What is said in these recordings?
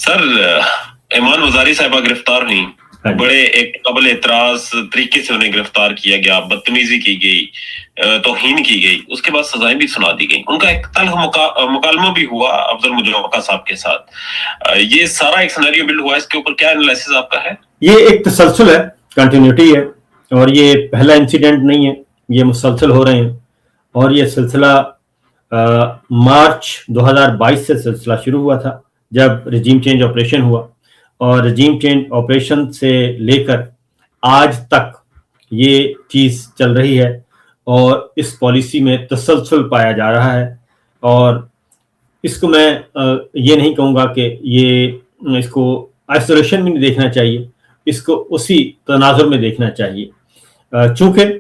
سر ایمان وزاری صاحبہ گرفتار ہوئی، بڑے ایک قابل اعتراض طریقے سے انہیں گرفتار کیا گیا، بدتمیزی کی گئی، توہین کی گئی، اس کے بعد سزائیں بھی سنا دی گئی، ان کا ایک تلخ مکالمہ بھی ہوا افضل مجرمہ صاحب کے ساتھ. یہ سارا ایک سینیریو بلڈ ہوا، اس کے اوپر کیا انالیسس آپ کا ہے؟ یہ ایک تسلسل ہے، کنٹینیوٹی ہے، اور یہ پہلا انسیڈنٹ نہیں ہے، یہ مسلسل ہو رہے ہیں، اور یہ سلسلہ مارچ 2022 سے سلسلہ شروع ہوا تھا جب رجیم چینج آپریشن ہوا، اور رجیم چینج آپریشن سے لے کر آج تک یہ چیز چل رہی ہے، اور اس پالیسی میں تسلسل پایا جا رہا ہے. اور اس کو میں یہ نہیں کہوں گا کہ اس کو آئسولیشن میں نہیں دیکھنا چاہیے، اس کو اسی تناظر میں دیکھنا چاہیے. چونکہ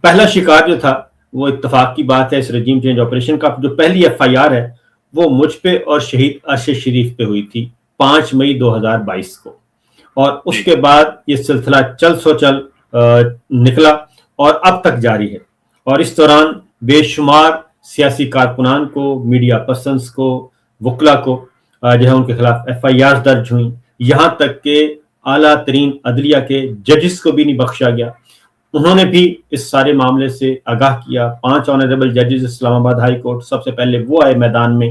پہلا شکار جو تھا وہ اتفاق کی بات ہے اس رجیم چینج آپریشن کا، جو پہلی ایف آئی آر ہے وہ مجھ پہ اور شہید ارشد شریف پہ ہوئی تھی 5 مئی 2022 کو، اور اس کے بعد یہ سلسلہ چل سو چل نکلا اور اب تک جاری ہے. اور اس دوران بے شمار سیاسی کارکنان کو، میڈیا پرسنز کو، وکلا کو جو ہے ان کے خلاف ایف آئی آر درج ہوئیں، یہاں تک کہ اعلیٰ ترین عدلیہ کے ججز کو بھی نہیں بخشا گیا. انہوں نے بھی اس سارے معاملے سے آگاہ کیا. 5 آنریبل ججز اسلام آباد ہائی کورٹ، سب سے پہلے وہ آئے میدان میں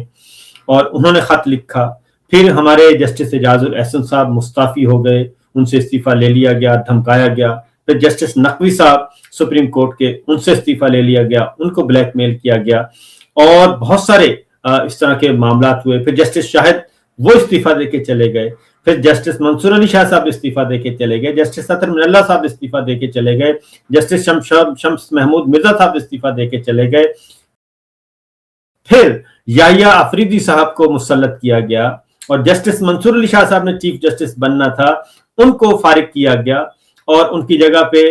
اور انہوں نے خط لکھا. پھر ہمارے جسٹس اعجاز الاحسن صاحب مستعفی ہو گئے، ان سے استعفیٰ لے لیا گیا، دھمکایا گیا. پھر جسٹس نقوی صاحب سپریم کورٹ کے، ان سے استعفیٰ لے لیا گیا، ان کو بلیک میل کیا گیا، اور بہت سارے اس طرح کے معاملات ہوئے. پھر جسٹس شاہد وہ استعفیٰ دے کے چلے گئے، پھر جسٹس منصور علی شاہ صاحب استعفیٰ دے کے چلے گئے، جسٹس اطہر من اللہ صاحب استعفیٰ دے کے چلے گئے، جسٹس شمس محمود مرزا صاحب استعفیٰ دے کے چلے گئے. پھر یحییٰ آفریدی صاحب کو مسلط کیا گیا، اور جسٹس منصور علی شاہ صاحب نے چیف جسٹس بننا تھا، ان کو فارغ کیا گیا اور ان کی جگہ پہ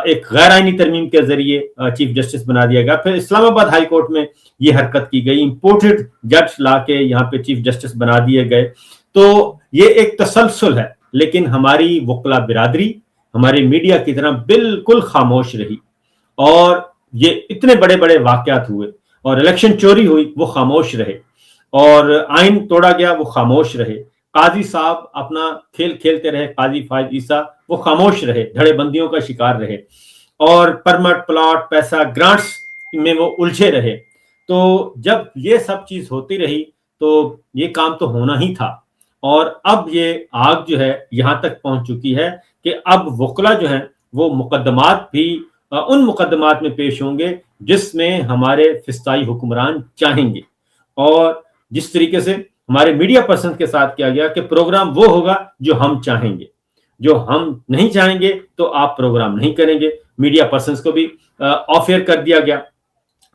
ایک غیر آئینی ترمیم کے ذریعے چیف جسٹس بنا دیا گیا. پھر اسلام آباد ہائی کورٹ میں یہ حرکت کی گئی، امپورٹڈ جج لا کے یہاں پہ چیف جسٹس بنا دیے گئے. تو یہ ایک تسلسل ہے، لیکن ہماری وکلا برادری ہمارے میڈیا کی طرح بالکل خاموش رہی، اور یہ اتنے بڑے بڑے واقعات ہوئے، اور الیکشن چوری ہوئی، وہ خاموش رہے، اور آئین توڑا گیا، وہ خاموش رہے. قاضی صاحب اپنا کھیل کھیلتے رہے، قاضی فائز عیسیٰ، وہ خاموش رہے، دھڑے بندیوں کا شکار رہے، اور پرمٹ، پلاٹ، پیسہ، گرانٹس میں وہ الجھے رہے. تو جب یہ سب چیز ہوتی رہی تو یہ کام تو ہونا ہی تھا. اور اب یہ آگ جو ہے یہاں تک پہنچ چکی ہے کہ اب وکلا جو ہیں وہ مقدمات بھی ان مقدمات میں پیش ہوں گے جس میں ہمارے فسطائی حکمران چاہیں گے. اور جس طریقے سے ہمارے میڈیا پرسن کے ساتھ کیا گیا کہ پروگرام وہ ہوگا جو ہم چاہیں گے، جو ہم نہیں چاہیں گے تو آپ پروگرام نہیں کریں گے. میڈیا پرسنز کو بھی آف ایئر کر دیا گیا.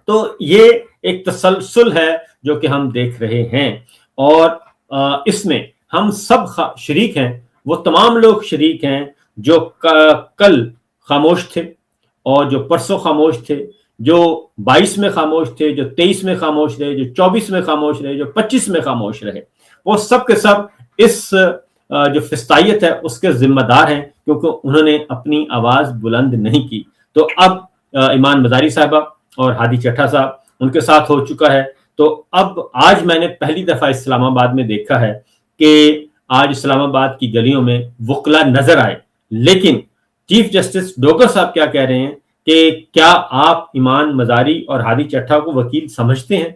تو یہ ایک تسلسل ہے جو کہ ہم دیکھ رہے ہیں، اور اس میں ہم سب شریک ہیں. وہ تمام لوگ شریک ہیں جو کل خاموش تھے، اور جو پرسوں خاموش تھے، جو 22 میں خاموش تھے، جو 23 میں خاموش رہے، جو 24 میں خاموش رہے، جو 25 میں خاموش رہے. وہ سب کے سب اس جو فسطائیت ہے اس کے ذمہ دار ہیں، کیونکہ انہوں نے اپنی آواز بلند نہیں کی. تو اب ایمان مزاری صاحبہ اور ہادی چٹھا صاحب ان کے ساتھ ہو چکا ہے. تو اب آج میں نے پہلی دفعہ اسلام آباد میں دیکھا ہے کہ آج اسلام آباد کی گلیوں میں وکلا نظر آئے. لیکن چیف جسٹس ڈوگر صاحب کیا کہہ رہے ہیں کہ کیا آپ ایمان مزاری اور ہادی چٹھا کو وکیل سمجھتے ہیں؟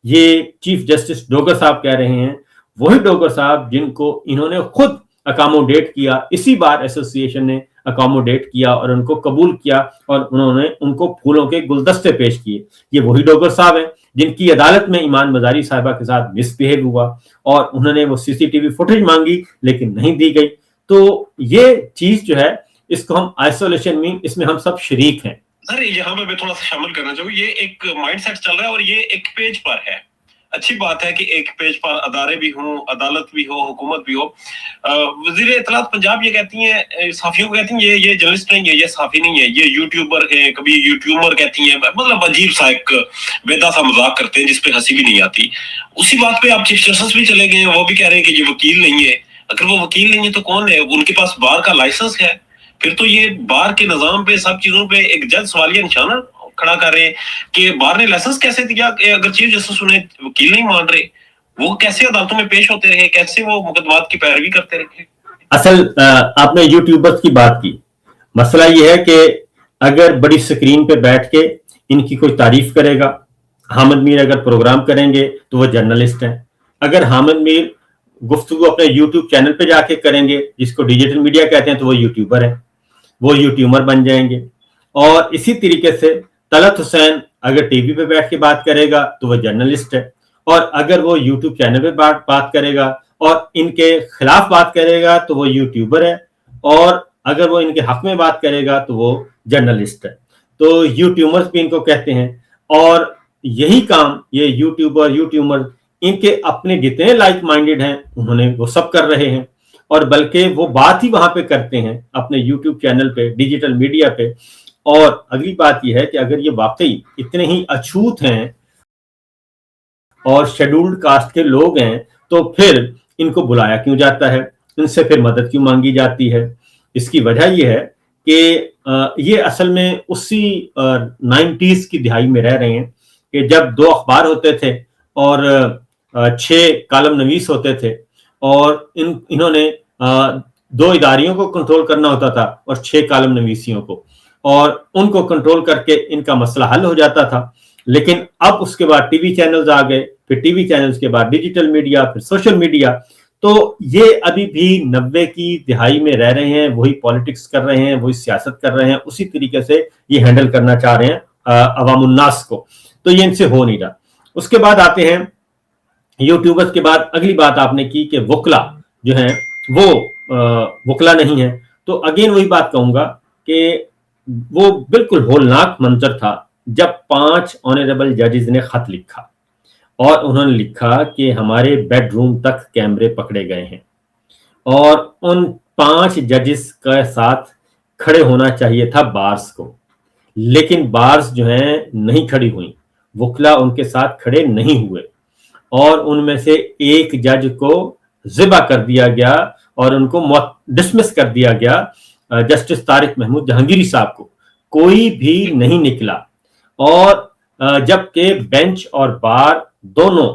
یہ چیف جسٹس ڈوگر صاحب کہہ رہے ہیں، وہی ڈوگر صاحب جن کو انہوں نے خود اکاموڈیٹ کیا، اسی بار ایسوسی ایشن نے اکاموڈیٹ کیا اور ان کو قبول کیا، اور انہوں نے ان کو پھولوں کے گلدستے پیش کیے. یہ وہی ڈوگر صاحب ہیں جن کی عدالت میں ایمان مزاری صاحبہ کے ساتھ مس بہیو ہوا، اور انہوں نے وہ سی سی ٹی وی فوٹیج مانگی لیکن نہیں دی گئی. تو یہ چیز جو ہے اس کو ہم آئسولیشن میں، اس میں ہم سب شریک ہیں. سر یہاں پہ میں تھوڑا سا شامل کرنا چاہوں، یہ ایک مائنڈ سیٹ چل رہا ہے، اور یہ ایک پیج پر ہے. اچھی بات ہے کہ ایک پیج پر ادارے بھی ہوں، عدالت بھی ہو، حکومت بھی ہو. وزیر اطلاعات پنجاب یہ کہتی ہیں، صحافیوں کو کہتی ہیں یہ جرنلسٹ نہیں ہے، یہ صحافی نہیں ہے، یہ یوٹیوبر ہے، کبھی یوٹیوبر کہتی ہیں. مطلب عجیب سا ایک بےدا سا مذاق کرتے ہیں جس پہ ہنسی بھی نہیں آتی. اسی بات پہ آپ چیف جسٹس بھی چلے گئے ہیں، وہ بھی کہہ رہے ہیں کہ یہ وکیل نہیں ہے. اگر وہ وکیل نہیں ہے تو کون ہے؟ ان کے پاس بار کا لائسنس ہے. پھر تو یہ بار کے نظام پہ سب چیزوں پہ ایک جج سوالیہ نشانہ کھڑا کر رہے ہیں کہ بار نے لائسنس کیسے دیا کہ اگر چیف جسٹس انہیں وکیل نہیں مان رہے. وہ کیسے عدالتوں میں پیش ہوتے رہے, کیسے وہ مقدمات کی پیروی کرتے رہے. اصل آپ نے یوٹیوبرز کی بات کی, مسئلہ یہ ہے کہ اگر بڑی سکرین پہ بیٹھ کے ان کی کوئی تعریف کرے گا, حامد میر اگر پروگرام کریں گے تو وہ جرنلسٹ ہیں, اگر حامد میر گفتگو اپنے یوٹیوب چینل پہ جا کے کریں گے جس کو ڈیجیٹل میڈیا کہتے ہیں تو وہ یوٹیوبر ہیں, وہ یوٹیوبر بن جائیں گے. اور اسی طریقے سے طلعت حسین اگر ٹی وی پہ بیٹھ کے بات کرے گا تو وہ جرنلسٹ ہے, اور اگر وہ یوٹیوب چینل پہ بات کرے گا اور ان کے خلاف بات کرے گا تو وہ یوٹیوبر ہے, اور اگر وہ ان کے حق میں بات کرے گا تو وہ جرنلسٹ ہے. تو یوٹیوبرز بھی ان کو کہتے ہیں, اور یہی کام یہ یوٹیوبر ان کے اپنے جتنے لائک مائنڈڈ ہیں انہوں نے وہ سب کر رہے ہیں, اور بلکہ وہ بات ہی وہاں پہ کرتے ہیں اپنے یوٹیوب چینل پہ, ڈیجیٹل میڈیا پہ. اور اگلی بات یہ ہے کہ اگر یہ واقعی اتنے ہی اچھوت ہیں اور شیڈولڈ کاسٹ کے لوگ ہیں تو پھر ان کو بلایا کیوں جاتا ہے, ان سے پھر مدد کیوں مانگی جاتی ہے؟ اس کی وجہ یہ ہے کہ یہ اصل میں اسی 90s کی دہائی میں رہ رہے ہیں کہ جب 2 اخبار ہوتے تھے اور 6 کالم نویس ہوتے تھے, اور انہوں نے 2 اداریوں کو کنٹرول کرنا ہوتا تھا اور 6 کالم نویسیوں کو, اور ان کو کنٹرول کر کے ان کا مسئلہ حل ہو جاتا تھا. لیکن اب اس کے بعد ٹی وی چینلز آ گئے, پھر ٹی وی چینلز کے بعد ڈیجیٹل میڈیا, پھر سوشل میڈیا. تو یہ ابھی بھی 90 کی دہائی میں رہ رہے ہیں, وہی پالیٹکس کر رہے ہیں, وہی سیاست کر رہے ہیں, اسی طریقے سے یہ ہینڈل کرنا چاہ رہے ہیں عوام الناس کو. تو یہ ان سے ہو نہیں رہا. اس کے بعد آتے ہیں یوٹیوبرز کے بعد اگلی بات آپ نے کی کہ وکلا جو ہیں وہ وکلا نہیں ہے. تو اگین وہی بات کہوں گا کہ وہ بالکل ہولناک منظر تھا جب 5 آنریبل ججز نے خط لکھا اور انہوں نے لکھا کہ ہمارے بیڈ روم تک کیمرے پکڑے گئے ہیں, اور ان 5 ججز کے ساتھ کھڑے ہونا چاہیے تھا بارز کو, لیکن بارز جو ہیں نہیں کھڑی ہوئیں, وکلا ان کے ساتھ کھڑے نہیں ہوئے, اور ان میں سے ایک جج کو ذبح کر دیا گیا اور ان کو ڈسمس کر دیا گیا, جسٹس طارق محمود جہانگیری صاحب کو. کوئی بھی نہیں نکلا, اور جبکہ بینچ اور بار دونوں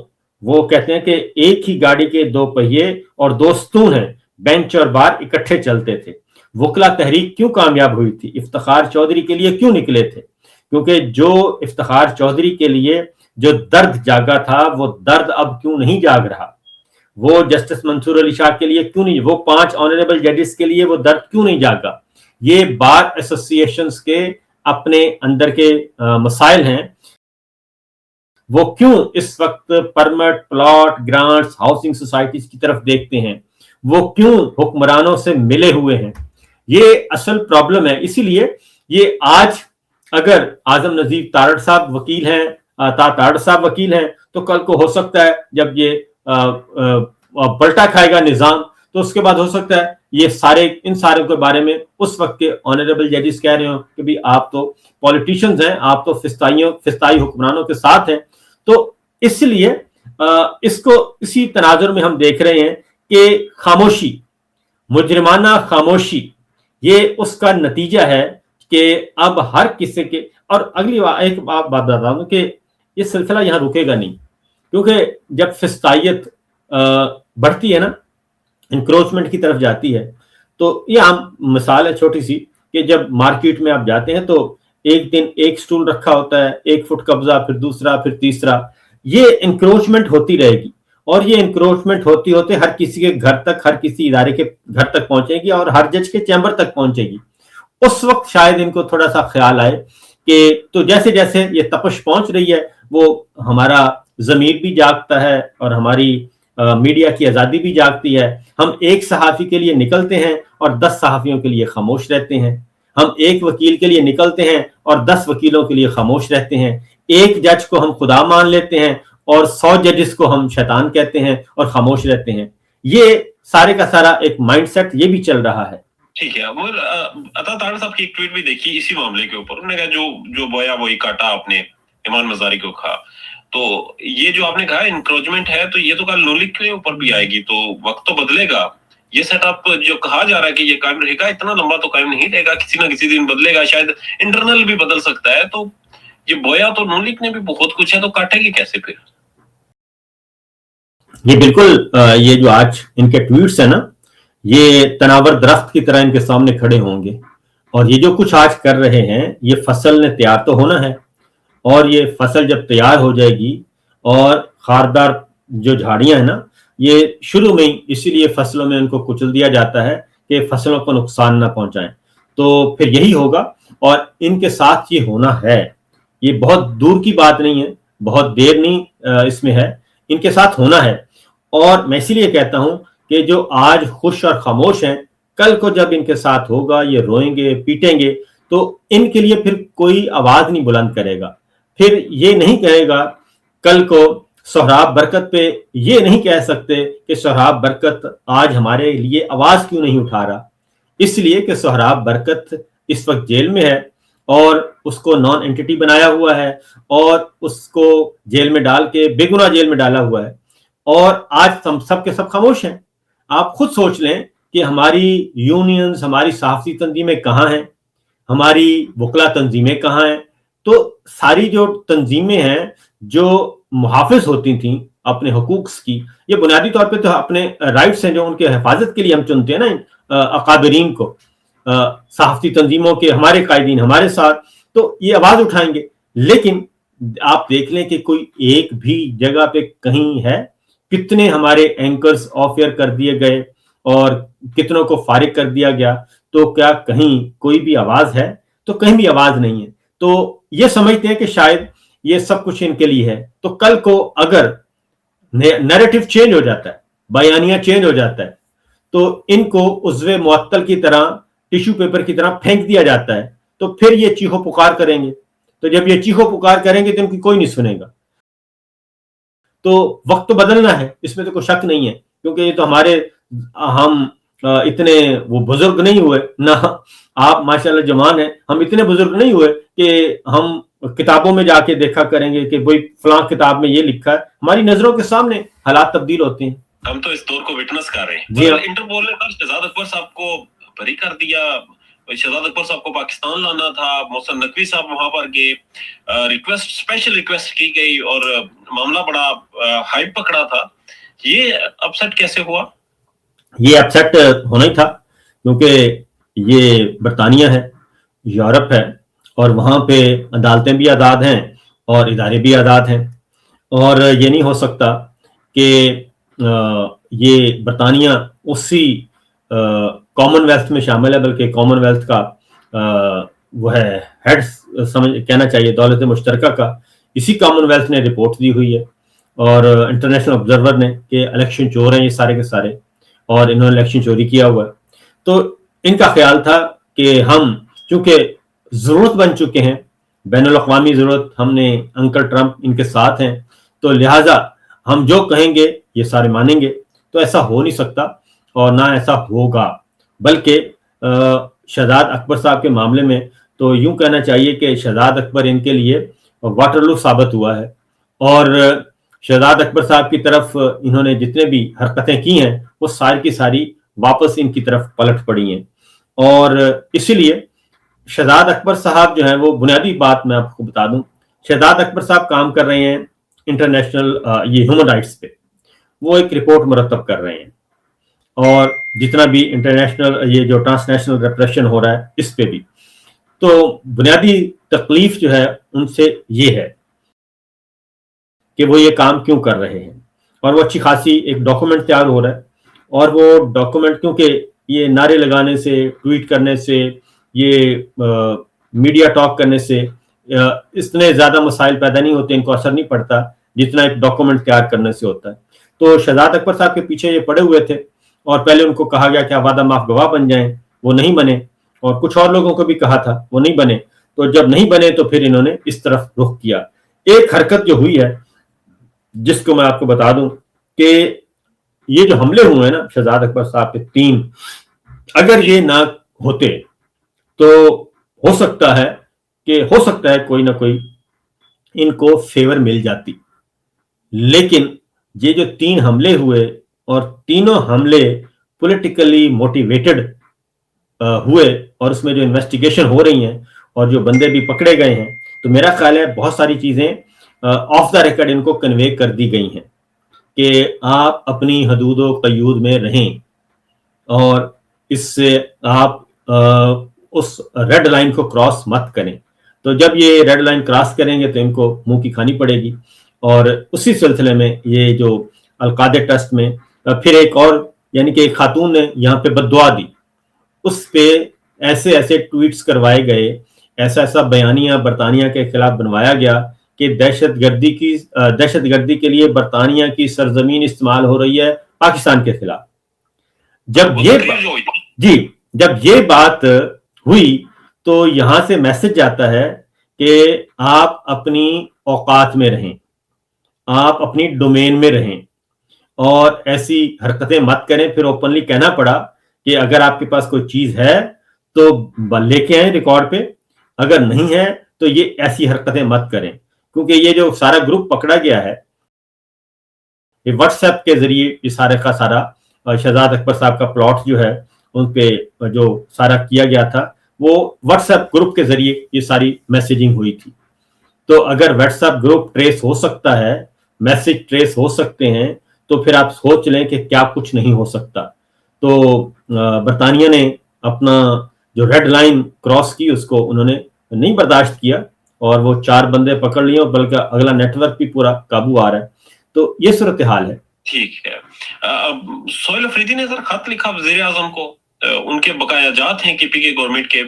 وہ کہتے ہیں کہ ایک ہی گاڑی کے 2 پہیے اور 2 ستون ہیں, بینچ اور بار اکٹھے چلتے تھے. وکلا تحریک کیوں کامیاب ہوئی تھی؟ افتخار چودھری کے لیے کیوں نکلے تھے؟ کیونکہ جو افتخار چودھری کے لیے جو درد جاگا تھا وہ درد اب کیوں نہیں جاگ رہا, وہ جسٹس منصور علی شاہ کے لیے کیوں نہیں, وہ 5 آنریبل ججز کے لیے وہ درد کیوں نہیں جاگا؟ یہ بار ایسوسی ایشنز کے اپنے اندر کے مسائل ہیں, وہ کیوں اس وقت permit, plot, grants, housing societies کی طرف دیکھتے ہیں, وہ کیوں حکمرانوں سے ملے ہوئے ہیں؟ یہ اصل پرابلم ہے. اسی لیے یہ آج اگر اعظم نظیر تارڑ صاحب وکیل ہیں, تارڑ صاحب وکیل ہیں, تو کل کو ہو سکتا ہے جب یہ پلٹا کھائے گا نظام تو اس کے بعد ہو سکتا ہے یہ ان سارے کے بارے میں اس وقت کے آنریبل ججز کہہ رہے ہوں کہ بھی آپ تو پولیٹیشنز ہیں, آپ تو فسطائی حکمرانوں کے ساتھ ہیں. تو اس لیے اس کو اسی تناظر میں ہم دیکھ رہے ہیں کہ خاموشی, مجرمانہ خاموشی, یہ اس کا نتیجہ ہے کہ اب ہر کسی کے. اور اگلی ایک بات بتا ہوں کہ یہ سلسلہ یہاں رکے گا نہیں, کیونکہ جب فسطائیت بڑھتی ہے نا, انکروچمنٹ کی طرف جاتی ہے, تو یہ عام مثال ہے چھوٹی سی کہ جب مارکیٹ میں آپ جاتے ہیں تو ایک دن ایک سٹول رکھا ہوتا ہے, 1 فٹ قبضہ, پھر دوسرا, پھر تیسرا. یہ انکروچمنٹ ہوتی رہے گی, اور یہ انکروچمنٹ ہوتی ہوتے ہر کسی کے گھر تک, ہر کسی ادارے کے گھر تک پہنچے گی, اور ہر جج کے چیمبر تک پہنچے گی. اس وقت شاید ان کو تھوڑا سا خیال آئے کہ تو جیسے جیسے یہ تپش پہنچ رہی ہے وہ ہمارا ضمیر بھی جاگتا ہے اور ہماری میڈیا کی آزادی بھی جاگتی ہے. ہم ایک صحافی کے لیے نکلتے ہیں اور 10 صحافیوں کے لیے خاموش رہتے ہیں, ہم ایک وکیل کے لیے نکلتے ہیں اور 10 وکیلوں کے لیے خاموش رہتے ہیں, ایک جج کو ہم خدا مان لیتے ہیں اور 100 ججز کو ہم شیطان کہتے ہیں اور خاموش رہتے ہیں. یہ سارے کا سارا ایک مائنڈ سیٹ یہ بھی چل رہا ہے. ٹھیک ہے. اور عطا طاہر صاحب کی ایک ٹویٹ بھی دیکھی اسی معاملے کے اوپر, انہوں نے کہا جو بویا وہی کاٹا آپ نے ایمان مزاری کو کھا. تو یہ جو آپ نے کہا انکروچمنٹ ہے, تو یہ تو کل نو لیگ کے اوپر بھی آئے گی, تو وقت تو بدلے گا. یہ سیٹ اپ جو کہا جا رہا ہے کہ یہ قائم رہے گا, اتنا لمبا تو قائم نہیں رہے گا, کسی نہ کسی دن بدلے گا, شاید انٹرنل بھی بدل سکتا ہے. تو یہ بویا تو نو لیگ نے بھی بہت کچھ ہے, تو کاٹے گی کیسے پھر؟ یہ بالکل یہ جو آج ان کے ٹویٹس ہیں نا، یہ تناور درخت کی طرح ان کے سامنے کھڑے ہوں گے، اور یہ جو کچھ آج کر رہے ہیں یہ فصل نے تیار تو ہونا ہے، اور یہ فصل جب تیار ہو جائے گی اور خاردار جو جھاڑیاں ہیں نا، یہ شروع میں ہی اسی لیے فصلوں میں ان کو کچل دیا جاتا ہے کہ فصلوں کو نقصان نہ پہنچائیں، تو پھر یہی ہوگا اور ان کے ساتھ یہ ہونا ہے، یہ بہت دور کی بات نہیں ہے، بہت دیر نہیں اس میں ہے، ان کے ساتھ ہونا ہے۔ اور میں اسی لیے کہتا ہوں کہ جو آج خوش اور خاموش ہیں، کل کو جب ان کے ساتھ ہوگا یہ روئیں گے پیٹیں گے تو ان کے لیے پھر کوئی آواز نہیں بلند کرے گا، پھر یہ نہیں کہے گا کل کو سہراب برکت پہ یہ نہیں کہہ سکتے کہ سہراب برکت آج ہمارے لیے آواز کیوں نہیں اٹھا رہا، اس لیے کہ سہراب برکت اس وقت جیل میں ہے اور اس کو نان اینٹی بنایا ہوا ہے اور اس کو جیل میں ڈال کے بے گناہ جیل میں ڈالا ہوا ہے، اور آج ہم سب کے سب خاموش ہیں۔ آپ خود سوچ لیں کہ ہماری یونینز، ہماری صحافتی تنظیمیں کہاں ہیں، ہماری وکلا تنظیمیں کہاں ہیں، تو ساری جو تنظیمیں ہیں جو محافظ ہوتی تھیں اپنے حقوق کی، یہ بنیادی طور پہ تو اپنے رائٹس ہیں جو ان کے حفاظت کے لیے ہم چنتے ہیں نا اکابرین کو، صحافتی تنظیموں کے ہمارے قائدین ہمارے ساتھ، تو یہ آواز اٹھائیں گے، لیکن آپ دیکھ لیں کہ کوئی ایک بھی جگہ پہ کہیں ہے؟ کتنے ہمارے اینکرز آف ایئر کر دیے گئے اور کتنوں کو فارغ کر دیا گیا، تو کیا کہیں کوئی بھی آواز ہے؟ تو کہیں بھی آواز نہیں ہے۔ تو یہ سمجھتے ہیں کہ شاید یہ سب کچھ ان کے لیے ہے، تو کل کو اگر نیریٹو چینج ہو جاتا ہے، بیانیہ چینج ہو جاتا ہے، تو ان کو عضو معطل کی طرح، ٹیشو پیپر کی طرح پھینک دیا جاتا ہے، تو پھر یہ چیخو پکار کریں گے، تو جب یہ چیخو پکار کریں گے تو ان کی کوئی نہیں سنے گا۔ تو وقت تو بدلنا ہے، اس میں تو کوئی شک نہیں ہے، کیونکہ یہ تو ہم اتنے وہ بزرگ نہیں ہوئے، نہ آپ ماشاءاللہ جوان ہیں، ہم اتنے بزرگ نہیں ہوئے کہ ہم کتابوں میں جا کے دیکھا کریں گے کہ وہی فلاں کتاب میں یہ لکھا ہے، ہماری نظروں کے سامنے حالات تبدیل ہوتے ہیں۔ ہم تو اس دور کو وٹنس کر رہے ہیں۔ جی ہاں، انٹرپول نے شہزاد اکبر صاحب کو بری کر دیا، شہزاد اکبر صاحب کو پاکستان لانا تھا، محسن نقوی صاحب وہاں پر گئے، اسپیشل ریکویسٹ کی گئی اور معاملہ بڑا ہائپ پکڑا تھا۔ یہ اپسیٹ کیسے ہوا؟ یہ اپسیٹ ہونا ہی تھا، کیونکہ یہ برطانیہ ہے، یورپ ہے، اور وہاں پہ عدالتیں بھی آزاد ہیں اور ادارے بھی آزاد ہیں، اور یہ نہیں ہو سکتا کہ یہ برطانیہ اسی کامن ویلتھ میں شامل ہے، بلکہ کامن ویلتھ کا وہ ہے ہیڈ کہنا چاہیے، دولت مشترکہ کا، اسی کامن ویلتھ نے رپورٹ دی ہوئی ہے اور انٹرنیشنل آبزرور نے کہ الیکشن چور ہیں یہ سارے کے سارے، اور انہوں نے الیکشن چوری کیا ہوا ہے۔ تو ان کا خیال تھا کہ ہم چونکہ ضرورت بن چکے ہیں، بین الاقوامی ضرورت، ہم نے انکل ٹرمپ ان کے ساتھ ہیں، تو لہٰذا ہم جو کہیں گے یہ سارے مانیں گے، تو ایسا ہو نہیں سکتا اور نہ ایسا ہوگا، بلکہ شہزاد اکبر صاحب کے معاملے میں تو یوں کہنا چاہیے کہ شہزاد اکبر ان کے لیے واٹرلو ثابت ہوا ہے، اور شہزاد اکبر صاحب کی طرف انہوں نے جتنے بھی حرکتیں کی ہیں وہ ساری کی ساری واپس ان کی طرف پلٹ پڑی ہیں، اور اسی لیے شہزاد اکبر صاحب جو ہیں وہ بنیادی بات میں آپ کو بتا دوں، شہزاد اکبر صاحب کام کر رہے ہیں انٹرنیشنل یہ ہیومن رائٹس پہ، وہ ایک رپورٹ مرتب کر رہے ہیں، اور جتنا بھی انٹرنیشنل یہ جو ٹرانسنیشنل ریپریشن ہو رہا ہے اس پہ بھی، تو بنیادی تکلیف جو ہے ان سے یہ ہے کہ وہ یہ کام کیوں کر رہے ہیں، اور وہ اچھی خاصی ایک ڈاکومنٹ تیار ہو رہا ہے، اور وہ ڈاکومنٹ کیونکہ یہ نعرے لگانے سے، ٹویٹ کرنے سے، یہ میڈیا ٹاک کرنے سے اتنے زیادہ مسائل پیدا نہیں ہوتے، ان کو اثر نہیں پڑتا جتنا ایک ڈاکومنٹ تیار کرنے سے ہوتا ہے۔ تو شہزاد اکبر صاحب کے پیچھے یہ پڑے ہوئے تھے، اور پہلے ان کو کہا گیا کہ وعدہ معاف گواہ بن جائیں، وہ نہیں بنے، اور کچھ اور لوگوں کو بھی کہا تھا وہ نہیں بنے، تو جب نہیں بنے تو پھر انہوں نے اس طرف رخ کیا۔ ایک حرکت جو ہوئی ہے جس کو میں آپ کو بتا دوں کہ یہ جو حملے ہوئے ہیں نا شہزاد اکبر صاحب کے 3، اگر یہ نہ ہوتے تو ہو سکتا ہے کوئی نہ کوئی ان کو فیور مل جاتی، لیکن یہ جو 3 حملے ہوئے اور تینوں حملے پولیٹیکلی موٹیویٹڈ ہوئے، اور اس میں جو انویسٹیگیشن ہو رہی ہیں اور جو بندے بھی پکڑے گئے ہیں، تو میرا خیال ہے بہت ساری چیزیں آف دا ریکارڈ ان کو کنوے کر دی گئی ہیں، کہ آپ اپنی حدود و قیود میں رہیں اور اس سے آپ اس ریڈ لائن کو کراس مت کریں. تو جب یہ ریڈ لائن کراس کریں گے تو ان کو منہ کی کھانی پڑے گی. اور اسی سلسلے میں یہ جو القاعدہ ٹرسٹ میں پھر ایک اور یعنی کہ ایک خاتون نے یہاں پہ بد دعا دی, اس پہ ایسے ایسے ٹویٹس کروائے گئے, ایسا بیانیہ برطانیہ کے خلاف بنوایا گیا کہ دہشت گردی کے لیے برطانیہ کی سرزمین استعمال ہو رہی ہے پاکستان کے خلاف. جب یہ بات ہوئی تو یہاں سے میسج آتا ہے کہ آپ اپنی اوقات میں رہیں, آپ اپنی ڈومین میں رہیں اور ایسی حرکتیں مت کریں. پھر اوپنلی کہنا پڑا کہ اگر آپ کے پاس کوئی چیز ہے تو لے کے آئیں ریکارڈ پہ, اگر نہیں ہے تو یہ ایسی حرکتیں مت کریں. کیونکہ یہ جو سارا گروپ پکڑا گیا ہے یہ واٹس ایپ کے ذریعے یہ سارے کا سارا شہزاد اکبر صاحب کا پلاٹ جو ہے ان پہ جو سارا کیا گیا تھا وہ واٹس ایپ گروپ کے ذریعے یہ ساری میسیجنگ ہوئی تھی. تو اگر واٹس ایپ گروپ ٹریس ہو سکتا ہے, میسج ٹریس ہو سکتے ہیں, تو پھر آپ سوچ لیں کہ کیا کچھ نہیں ہو سکتا. تو برطانیہ نے اپنا جو ریڈ لائن کراس کی اس کو انہوں نے نہیں برداشت کیا اور وہ 4 بندے پکڑ لیے, اور بلکہ اگلا نیٹ ورک بھی پورا قابو آ رہا ہے. تو یہ صورتحال ہے. ٹھیک ہے. سہیل افریدی نے سر خط لکھا وزیر اعظم کو, ان کے بقایا جات ہیں کے پی کے گورنمنٹ کے,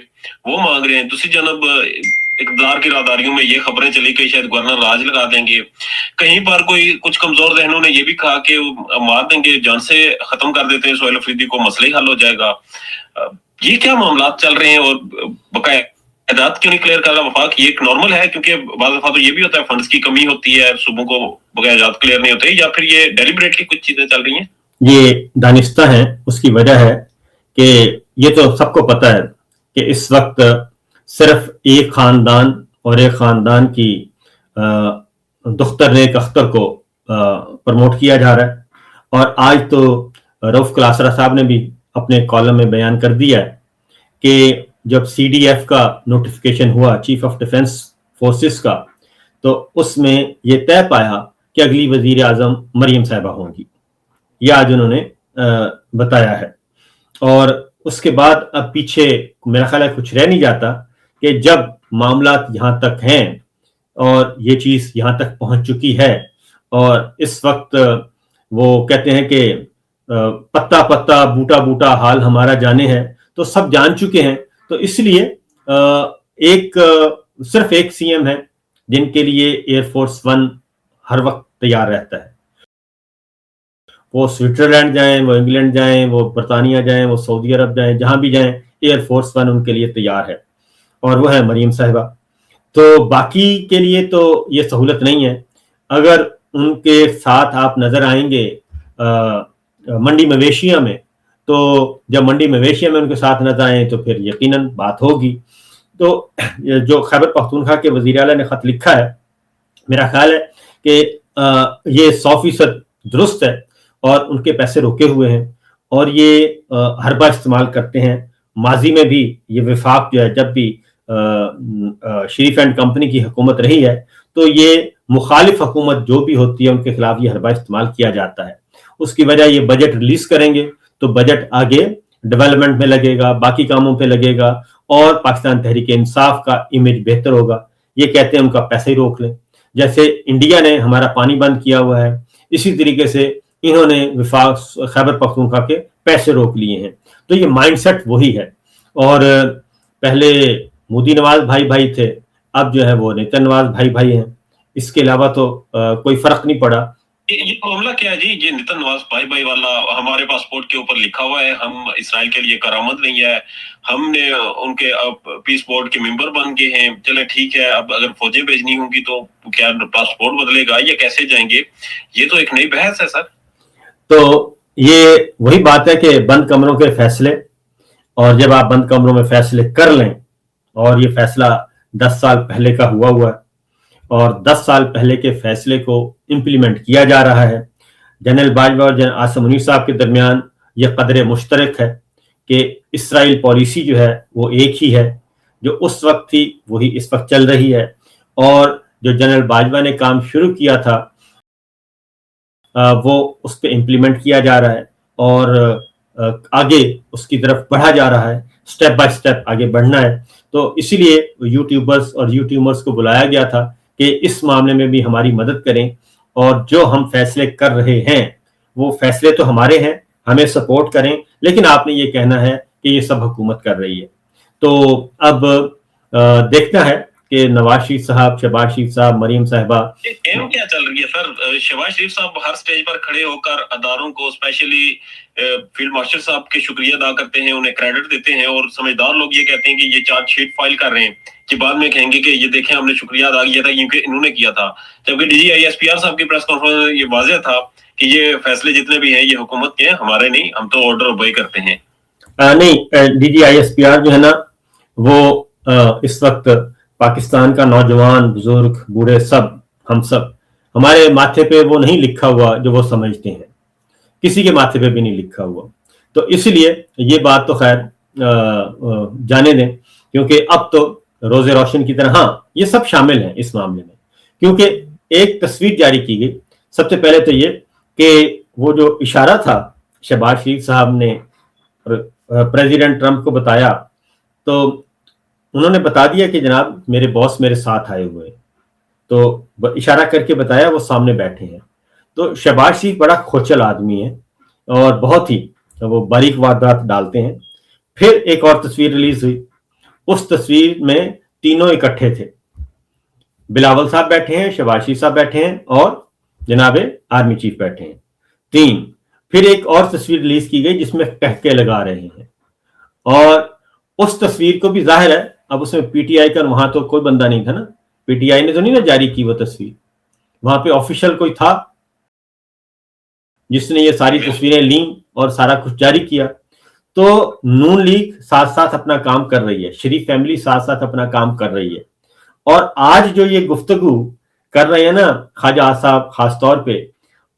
وہ مانگ رہے ہیں. دوسری جانب اقتدار کی راہداریوں میں یہ خبریں چلی کہ شاید گورنر راج لگا دیں گے. کہیں پر کچھ کمزور ذہنوں نے یہ بھی کہا کہ مار دیں گے, جان سے ختم کر دیتے ہیں سہیل افریدی کو, مسئلہ ہی حل ہو جائے گا. یہ کیا معاملات چل رہے ہیں اور بقایا جات کیوں نہیں کلیئر کر رہا وفاق؟ یہ ایک نارمل ہے کیونکہ بعض دفعہ تو یہ بھی ہوتا ہے فنڈز کی کمی ہوتی ہے, صوبوں کو بقایا جات کلیئر نہیں ہوتے, یا پھر یہ ڈیلیبریٹلی کچھ چیزیں چل رہی ہیں؟ یہ دانستہ ہیں. اس کی وجہ ہے کہ یہ تو سب کو پتہ ہے کہ اس وقت صرف ایک خاندان اور ایک خاندان کی دختر نیک اختر کو پروموٹ کیا جا رہا ہے. اور آج تو رؤف کلاسرا صاحب نے بھی اپنے کالم میں بیان کر دیا ہے کہ جب سی ڈی ایف کا نوٹیفیکیشن ہوا, چیف آف ڈیفنس فورسز کا, تو اس میں یہ طے پایا کہ اگلی وزیر اعظم مریم صاحبہ ہوں گی. یہ آج انہوں نے بتایا ہے. اور اس کے بعد اب پیچھے میرا خیال ہے کچھ رہ نہیں جاتا کہ جب معاملات یہاں تک ہیں اور یہ چیز یہاں تک پہنچ چکی ہے, اور اس وقت وہ کہتے ہیں کہ پتا پتا بوٹا بوٹا حال ہمارا جانے ہے, تو سب جان چکے ہیں. تو اس لیے صرف ایک سی ایم ہے جن کے لیے ایئر فورس 1 ہر وقت تیار رہتا ہے. وہ سوئٹزرلینڈ جائیں, وہ انگلینڈ جائیں, وہ برطانیہ جائیں, وہ سعودی عرب جائیں, جہاں بھی جائیں ایئر فورس 1 ان کے لیے تیار ہے, اور وہ ہے مریم صاحبہ. تو باقی کے لیے تو یہ سہولت نہیں ہے. اگر ان کے ساتھ آپ نظر آئیں گے منڈی مویشیاں میں, تو جب منڈی مویشیاں میں ان کے ساتھ نظر آئیں تو پھر یقیناً بات ہوگی. تو جو خیبر پختونخوا کے وزیر اعلیٰ نے خط لکھا ہے, میرا خیال ہے کہ یہ 100% درست ہے, اور ان کے پیسے روکے ہوئے ہیں, اور یہ حربہ استعمال کرتے ہیں. ماضی میں بھی یہ وفاق جو ہے جب بھی شریف اینڈ کمپنی کی حکومت رہی ہے تو یہ مخالف حکومت جو بھی ہوتی ہے ان کے خلاف یہ حربہ استعمال کیا جاتا ہے. اس کی وجہ یہ بجٹ ریلیز کریں گے تو بجٹ آگے ڈیولپمنٹ میں لگے گا, باقی کاموں پہ لگے گا, اور پاکستان تحریک انصاف کا امیج بہتر ہوگا. یہ کہتے ہیں ان کا پیسے ہی روک لیں. جیسے انڈیا نے ہمارا پانی بند کیا ہوا ہے, اسی طریقے سے انہوں نے وفاق خیبر پختونخوا کے پیسے روک لیے ہیں. تو یہ مائنڈ سیٹ وہی ہے. اور پہلے مودی نواز بھائی تھے, اب جو ہے وہ نیتن نواز بھائی ہیں. اس کے علاوہ تو کوئی فرق نہیں پڑا. یہ معاملہ کیا ہے جی؟ یہ نیتن نواز بھائی والا ہمارے پاسپورٹ کے اوپر لکھا ہوا ہے, ہم اسرائیل کے لیے کرامت نہیں ہے, ہم نے ان کے پیس بورڈ کے ممبر بن گئے ہیں, چلے ٹھیک ہے, اب اگر فوجیں بھیجنی ہوں گی تو کیا پاسپورٹ بدلے گا یا کیسے جائیں گے؟ یہ تو ایک نئی بحث ہے سر. تو یہ وہی بات ہے کہ بند کمروں کے فیصلے, اور جب آپ بند کمروں میں فیصلے کر لیں, اور یہ فیصلہ 10 سال پہلے کا ہوا ہے اور 10 سال پہلے کے فیصلے کو امپلیمنٹ کیا جا رہا ہے. جنرل باجوہ اور جنرل عاصم منیر صاحب کے درمیان یہ قدر مشترک ہے کہ اسرائیل پالیسی جو ہے وہ ایک ہی ہے, جو اس وقت تھی وہی اس وقت چل رہی ہے. اور جو جنرل باجوہ نے کام شروع کیا تھا وہ اس پہ امپلیمنٹ کیا جا رہا ہے اور آگے اس کی طرف بڑھا جا رہا ہے، سٹیپ بائی سٹیپ آگے بڑھنا ہے. تو اسی لیے یوٹیوبرز اور یوٹیوبرز کو بلایا گیا تھا کہ اس معاملے میں بھی ہماری مدد کریں، اور جو ہم فیصلے کر رہے ہیں وہ فیصلے تو ہمارے ہیں، ہمیں سپورٹ کریں، لیکن آپ نے یہ کہنا ہے کہ یہ سب حکومت کر رہی ہے. تو اب دیکھنا ہے کہ نواز شریف صاحب، شہباز شریف صاحب، مریم صاحبہ. گیم کیا چل رہی ہے سر؟ شہباز شریف صاحب ہر سٹیج پر کھڑے ہو کر اداروں کو، اسپیشلی فیلڈ مارشل صاحب کے شکریہ ادا کرتے ہیں، انہیں کریڈٹ دیتے ہیں، اور سمجھدار لوگ یہ کہتے ہیں کہ یہ چارج شیٹ فائل کر رہے ہیں کہ بعد میں کہیں گے کہ یہ دیکھیں ہم نے شکریہ ادا کیا تھا کیونکہ انہوں نے کیا تھا. جبکہ D G I S P R صاحب کی پریس کانفرنس میں یہ واضح تھا کہ یہ فیصلے جتنے بھی ہیں یہ حکومت کے ہیں، ہمارے نہیں، ہم تو آرڈر اوبے کرتے ہیں. نہیں، D G I S P R جو ہے نا، وہ اس وقت پاکستان کا نوجوان، بزرگ، بوڑھے، سب، ہم سب، ہمارے ماتھے پہ وہ نہیں لکھا ہوا جو وہ سمجھتے ہیں، کسی کے ماتھے پہ بھی نہیں لکھا ہوا. تو اس لیے یہ بات تو خیر جانے دیں، کیونکہ اب تو روز روشن کی طرح ہاں یہ سب شامل ہیں اس معاملے میں، کیونکہ ایک تصویر جاری کی گئی. سب سے پہلے تو یہ کہ وہ جو اشارہ تھا شہباز شریف صاحب نے پریزیڈنٹ ٹرمپ کو بتایا، تو انہوں نے بتا دیا کہ جناب میرے باس میرے ساتھ آئے ہوئے، تو اشارہ کر کے بتایا وہ سامنے بیٹھے ہیں. تو شہباز شریف بڑا کھوچل آدمی ہے اور بہت ہی وہ باریک واردات ڈالتے ہیں. پھر ایک اور تصویر ریلیز ہوئی، اس تصویر میں تینوں اکٹھے تھے، بلاول صاحب بیٹھے ہیں، شہباز شریف صاحب بیٹھے ہیں، اور جناب آرمی چیف بیٹھے ہیں، تین. پھر ایک اور تصویر ریلیز کی گئی جس میں ٹہکے لگا رہے ہیں، اور اس تصویر کو بھی ظاہر ہے اب اس میں پی ٹی آئی کا، وہاں تو کوئی بندہ نہیں تھا نا، پی ٹی آئی نے تو نہیں نا جاری کی وہ تصویر، وہاں پہ آفیشل کوئی تھا جس نے یہ ساری تصویریں لیں اور سارا کچھ جاری کیا. تو نون لیگ ساتھ ساتھ اپنا کام کر رہی ہے، شریف فیملی ساتھ ساتھ اپنا کام کر رہی ہے، اور آج جو یہ گفتگو کر رہے ہیں نا خواجہ صاحب، خاص طور پہ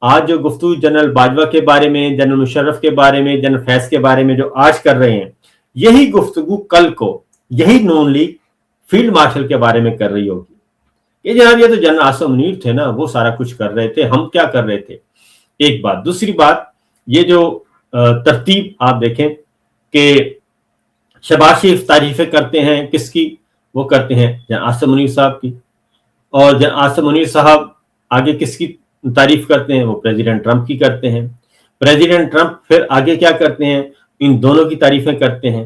آج جو گفتگو جنرل باجوہ کے بارے میں، جنرل مشرف کے بارے میں، جنرل فیض کے بارے میں جو آج کر رہے ہیں، یہی گفتگو کل کو یہی نون لیگ فیلڈ مارشل کے بارے میں کر رہی ہوگی کہ جناب یہ تو جنرل عاصم منیر تھے نا، وہ سارا کچھ کر رہے تھے، ہم کیا کر رہے تھے. ایک بات. دوسری بات، یہ جو ترتیب آپ دیکھیں کہ شہباز شریف تعریفیں کرتے ہیں کس کی؟ وہ کرتے ہیں جنرل عاصم منیر صاحب کی، اور جنرل عاصم منیر صاحب آگے کس کی تعریف کرتے ہیں؟ وہ پریزیڈنٹ ٹرمپ کی کرتے ہیں. پریزیڈنٹ ٹرمپ پھر آگے کیا کرتے ہیں؟ ان دونوں کی تعریفیں کرتے ہیں،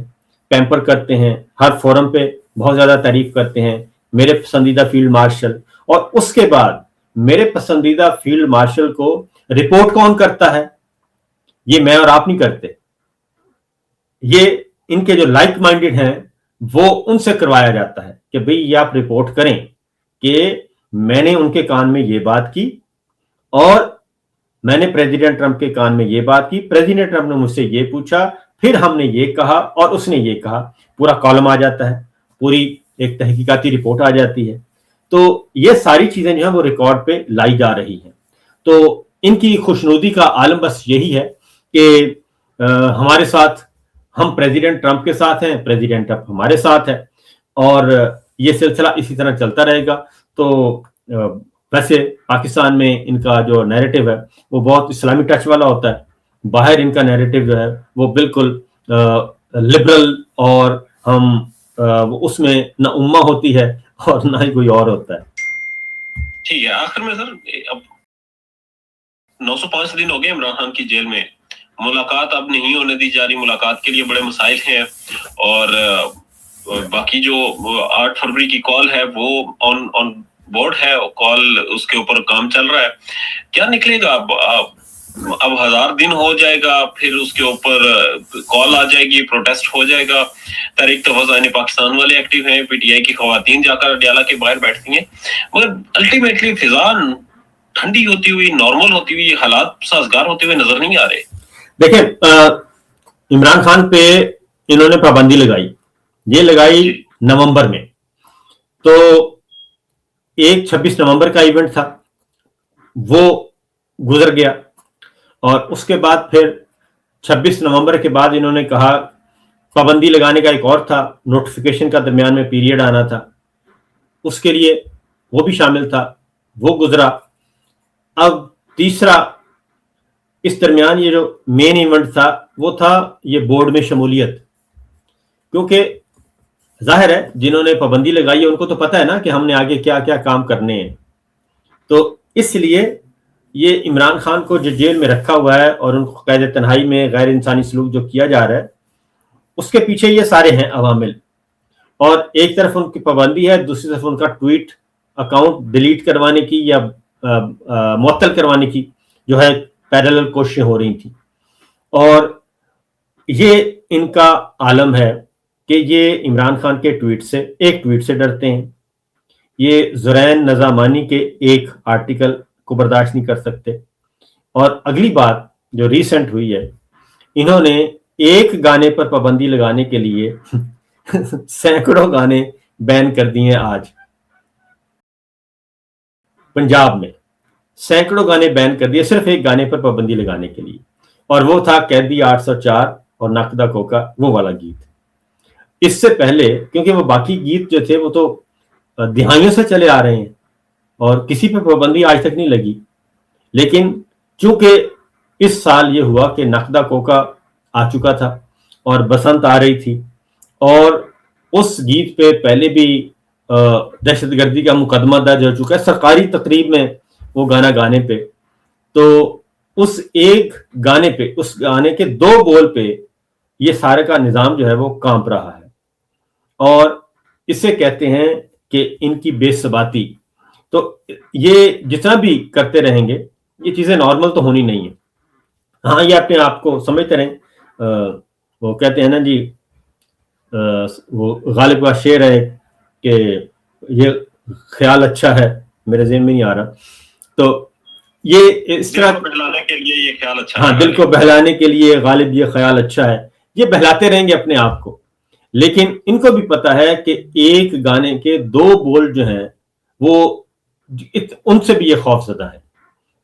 پیمپر کرتے ہیں، ہر فورم پہ بہت زیادہ تعریف کرتے ہیں، میرے پسندیدہ فیلڈ مارشل. اور اس کے بعد میرے پسندیدہ فیلڈ مارشل کو رپورٹ کون کرتا ہے؟ یہ میں اور آپ نہیں کرتے، یہ ان کے جو لائک مائنڈڈ ہیں وہ ان سے کروایا جاتا ہے کہ بھئی یہ آپ رپورٹ کریں کہ میں نے ان کے کان میں یہ بات کی، اور میں نے پریزیڈنٹ ٹرمپ کے کان میں یہ بات کی، پریزیڈنٹ ٹرمپ نے مجھ سے یہ پوچھا، پھر ہم نے یہ کہا اور اس نے یہ کہا. پورا کالم آ جاتا ہے، پوری ایک تحقیقاتی رپورٹ آ جاتی ہے. تو یہ ساری چیزیں جو ہیں وہ ریکارڈ پہ لائی جا رہی ہیں. تو ان کی خوشنودی کا عالم بس یہی ہے کہ ہمارے ساتھ، ہم پریزیڈنٹ ٹرمپ کے ساتھ ہیں، پریزیڈنٹ ٹرمپ ہمارے ساتھ ہے، اور یہ سلسلہ اسی طرح چلتا رہے گا. تو ویسے پاکستان میں ان کا جو نیریٹو ہے وہ بہت اسلامی ٹچ والا ہوتا ہے، باہر ان کا نیریٹو جو ہے وہ بالکل لبرل، اور ہم اس میں نہ امہ ہوتی ہے اور نہ ہی کوئی اور ہوتا ہے. ٹھیک ہے، آخر میں سر اب 905 دن ہو گئے عمران خان کی جیل میں، ملاقات اب نہیں ہونے دی جا رہی، ملاقات کے لیے بڑے مسائل ہیں، اور باقی جو 8 فروری کی کال ہے وہ آن بورڈ ہے، کال اس کے اوپر کام چل رہا ہے. کیا نکلے گا اب 1000 دن ہو جائے گا، پھر اس کے اوپر کال آ جائے گی، پروٹیسٹ ہو جائے گا. تحریک تحفظ آئین پاکستان والے ایکٹیو ہیں، پی ٹی آئی کی خواتین جا کر اڈیالہ کے باہر بیٹھتی ہیں، مگر الٹیمیٹلی فضا ٹھنڈی ہوتی ہوئی، نارمل ہوتی ہوئی، حالات سازگار ہوتے ہوئے نظر نہیں آ رہے. دیکھیں، عمران خان پہ انہوں نے پابندی لگائی، یہ لگائی نومبر میں. تو ایک 26 نومبر کا ایونٹ تھا، وہ گزر گیا، اور اس کے بعد پھر 26 نومبر کے بعد انہوں نے کہا پابندی لگانے کا ایک اور تھا، نوٹیفیکیشن کا درمیان میں پیریڈ آنا تھا، اس کے لیے وہ بھی شامل تھا، وہ گزرا. اب تیسرا اس درمیان یہ جو مین ایونٹ تھا وہ تھا یہ بورڈ میں شمولیت، کیونکہ ظاہر ہے جنہوں نے پابندی لگائی ہے ان کو تو پتہ ہے نا کہ ہم نے آگے کیا کیا کام کرنے ہیں، تو اس لیے یہ عمران خان کو جو جیل میں رکھا ہوا ہے اور ان کو قید تنہائی میں غیر انسانی سلوک جو کیا جا رہا ہے اس کے پیچھے یہ سارے ہیں عوامل، اور ایک طرف ان کی پابندی ہے، دوسری طرف ان کا ٹویٹ اکاؤنٹ ڈیلیٹ کروانے کی یا معطل کروانے کی جو ہے پیرالل کوششیں ہو رہی تھیں، اور یہ ان کا عالم ہے کہ یہ عمران خان کے ایک ٹویٹ سے ڈرتے ہیں، یہ زرین نظامانی کے ایک آرٹیکل کو برداشت نہیں کر سکتے، اور اگلی بات جو ریسنٹ ہوئی ہے انہوں نے ایک گانے پر پابندی لگانے کے لیے سینکڑوں گانے بین کر دیے ہیں۔ آج پنجاب میں سینکڑوں گانے بین کر دیے صرف ایک گانے پر پابندی لگانے کے لیے، اور وہ تھا قیدی 804 اور نقدہ کوکا، وہ والا گیت۔ اس سے پہلے کیونکہ وہ باقی گیت جو تھے وہ تو دہائیوں سے چلے آ رہے ہیں اور کسی پہ پابندی آج تک نہیں لگی، لیکن چونکہ اس سال یہ ہوا کہ نقدہ کوکا آ چکا تھا اور بسنت آ رہی تھی، اور اس گیت پہ پہلے بھی دہشت گردی کا مقدمہ درج ہو چکا ہے سرکاری تقریب میں وہ گانا گانے پہ، تو اس ایک گانے پہ، اس گانے کے 2 بول پہ یہ سارے کا نظام جو ہے وہ کانپ رہا ہے، اور اسے کہتے ہیں کہ ان کی بے ثباتی۔ تو یہ جتنا بھی کرتے رہیں گے یہ چیزیں نارمل تو ہونی نہیں ہیں، ہاں یہ اپنے آپ کو سمجھتے رہیں، وہ کہتے ہیں نا جی وہ غالب کا شعر ہے کہ یہ خیال اچھا ہے، میرے ذہن میں نہیں آ رہا، تو یہ اس طرح بہلانے کے لیے یہ خیال اچھا، ہاں دل کو بہلانے کے لیے غالب یہ خیال اچھا ہے، یہ بہلاتے رہیں گے اپنے آپ کو، لیکن ان کو بھی پتا ہے کہ ایک گانے کے 2 بول جو ہیں وہ ان سے بھی یہ خوف زدہ ہے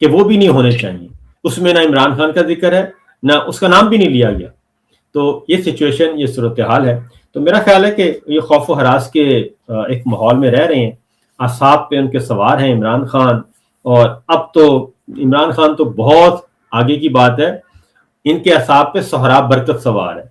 کہ وہ بھی نہیں ہونے چاہیے، اس میں نہ عمران خان کا ذکر ہے نہ اس کا نام بھی نہیں لیا گیا، تو یہ سچویشن، یہ صورتحال ہے۔ تو میرا خیال ہے کہ یہ خوف و ہراس کے ایک ماحول میں رہ رہے ہیں، اعصاب پہ ان کے سوار ہیں عمران خان، اور اب تو عمران خان تو بہت آگے کی بات ہے، ان کے اعصاب پہ سہراب برکت سوار ہے۔